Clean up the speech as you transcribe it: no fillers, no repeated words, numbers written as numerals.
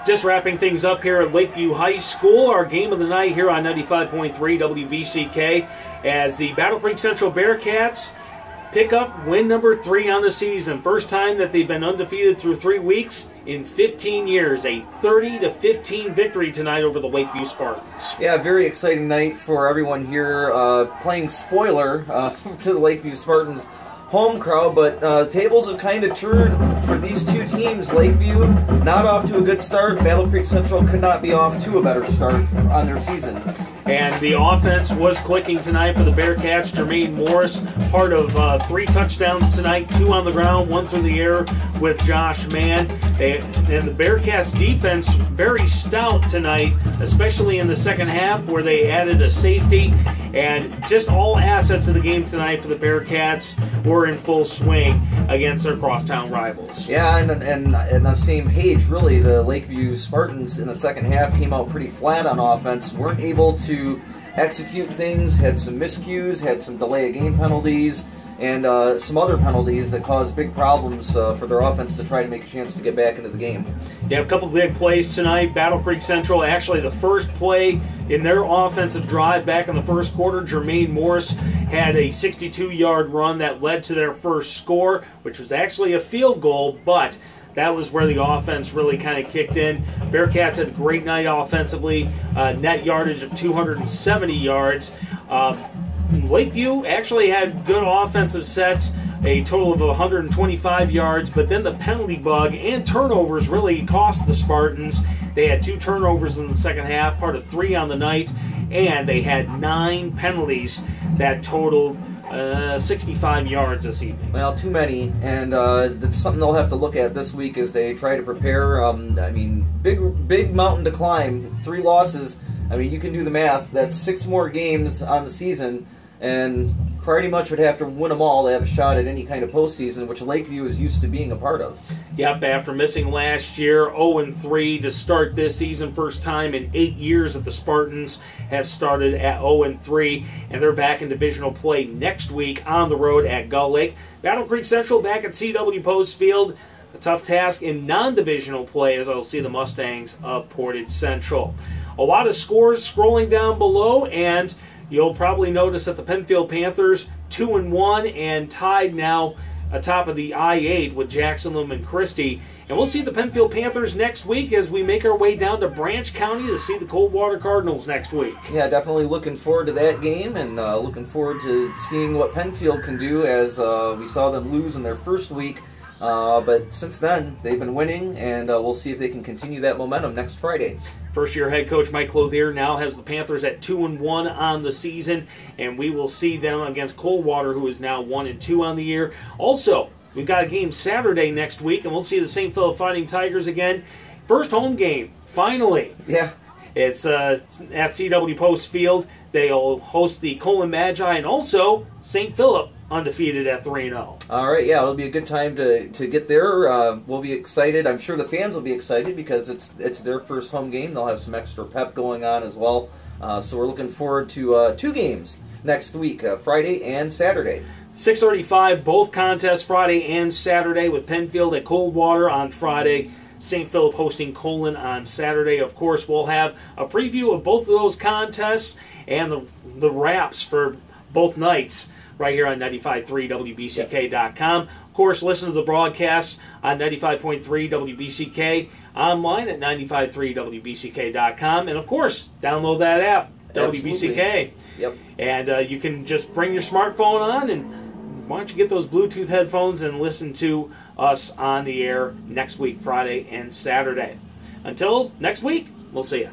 Just wrapping things up here at Lakeview High School, our game of the night here on 95.3 WBCK as the Battle Creek Central Bearcats pick up win number 3 on the season. First time that they've been undefeated through 3 weeks in 15 years. A 30-15 victory tonight over the Lakeview Spartans. Yeah, very exciting night for everyone here, playing spoiler to the Lakeview Spartans home crowd, but tables have kind of turned for these two teams. Lakeview not off to a good start. Battle Creek Central could not be off to a better start on their season. And the offense was clicking tonight for the Bearcats. Jermaine Morris, part of 3 touchdowns tonight, 2 on the ground, 1 through the air with Josh Mann. And the Bearcats defense very stout tonight, especially in the second half where they added a safety. And just all assets of the game tonight for the Bearcats were in full swing against their crosstown rivals. Yeah, and on the same page, really, the Lakeview Spartans in the second half came out pretty flat on offense, weren't able to execute things, had some miscues, had some delay of game penalties, and some other penalties that caused big problems for their offense to try to make a chance to get back into the game. Yeah, a couple big plays tonight. Battle Creek Central, actually the first play in their offensive drive back in the first quarter, Jermaine Morris had a 62-yard run that led to their first score, which was actually a field goal, but that was where the offense really kind of kicked in. Bearcats had a great night offensively, net yardage of 270 yards. Lakeview actually had good offensive sets, a total of 125 yards, but then the penalty bug and turnovers really cost the Spartans. They had 2 turnovers in the second half, part of 3 on the night, and they had 9 penalties that totaled 65 yards this evening. Well, too many, and that's something they'll have to look at this week as they try to prepare. I mean, big mountain to climb, 3 losses. I mean, you can do the math. That's 6 more games on the season, and pretty much would have to win them all to have a shot at any kind of postseason, which Lakeview is used to being a part of. Yep, after missing last year, 0-3 to start this season. First time in 8 years that the Spartans have started at 0-3, and they're back in divisional play next week on the road at Gull Lake. Battle Creek Central back at CW Post Field. A tough task in non-divisional play as I'll see the Mustangs of Portage Central. A lot of scores scrolling down below, and you'll probably notice that the Penfield Panthers 2-1 and tied now atop of the I-8 with Jackson, Lumen, Christie. And we'll see the Penfield Panthers next week as we make our way down to Branch County to see the Coldwater Cardinals next week. Yeah, definitely looking forward to that game, and looking forward to seeing what Penfield can do as we saw them lose in their first week. But since then, they've been winning, and we'll see if they can continue that momentum next Friday. First-year head coach Mike Clothier now has the Panthers at 2-1 on the season, and we will see them against Coldwater, who is now 1-2 on the year. Also, we've got a game Saturday next week, and we'll see the St. Philip Fighting Tigers again. First home game, finally. Yeah. It's at CW Post Field. They'll host the Colon Magi, and also St. Philip undefeated at 3-0. All right, yeah, it'll be a good time to get there. We'll be excited. I'm sure the fans will be excited because it's their first home game. They'll have some extra pep going on as well. So we're looking forward to 2 games next week, Friday and Saturday. 6:35, both contests Friday and Saturday, with Penfield at Coldwater on Friday, St. Philip hosting Colon on Saturday. Of course, we'll have a preview of both of those contests and the wraps for both nights right here on 95.3 WBCK.com. Of course, listen to the broadcast on 95.3 WBCK, online at 95.3 WBCK.com, and of course, download that app, WBCK. Yep. And you can just bring your smartphone on, and why don't you get those Bluetooth headphones and listen to us on the air next week, Friday and Saturday. Until next week, we'll see you.